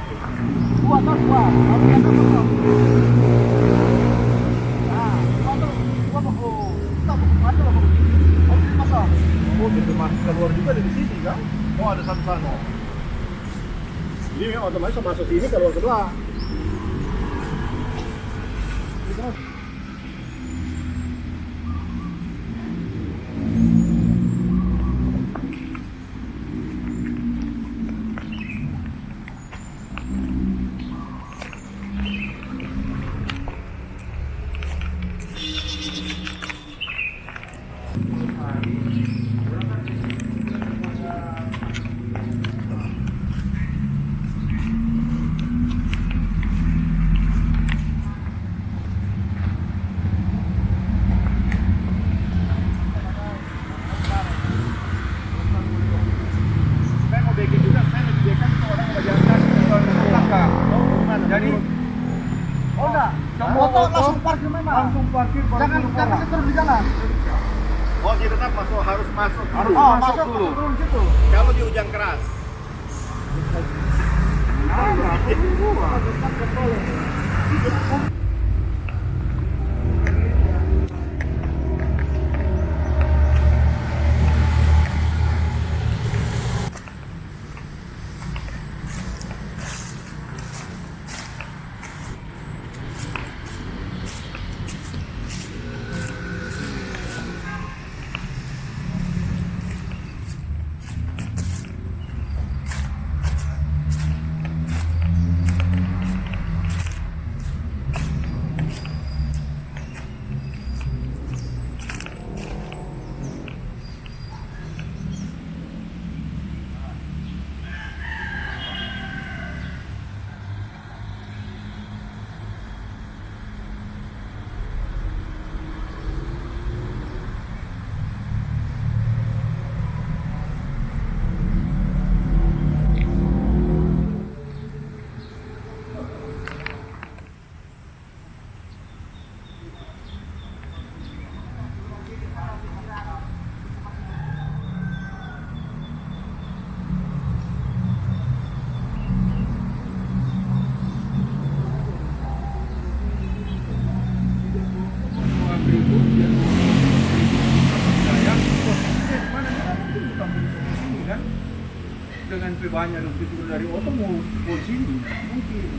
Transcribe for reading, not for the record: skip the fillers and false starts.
Dua kan dua. Kalau yang dua. Nah, dua tuh dua buku. Kita buku mana buku? Oh, ini masuk. Oh, pintu masuk keluar juga dari sini kan? Oh, ada satu sana. Jadi otomatis masuk sini keluar kedua. Saya mau bikin juga, saya lebih bikin ke orang yang berjalan kaki kalau di belakang. Oh, gimana? Jadi, Oh enggak. Motor langsung parkir memang. langsung parkir baru Jangan turun jangan orang. terus di jalan. Oh, jadi tetap harus masuk dulu. Harus masuk dulu. turun situ. Kalau di hujan keras. Dengan banyak lebih dari oto mau sini mungkin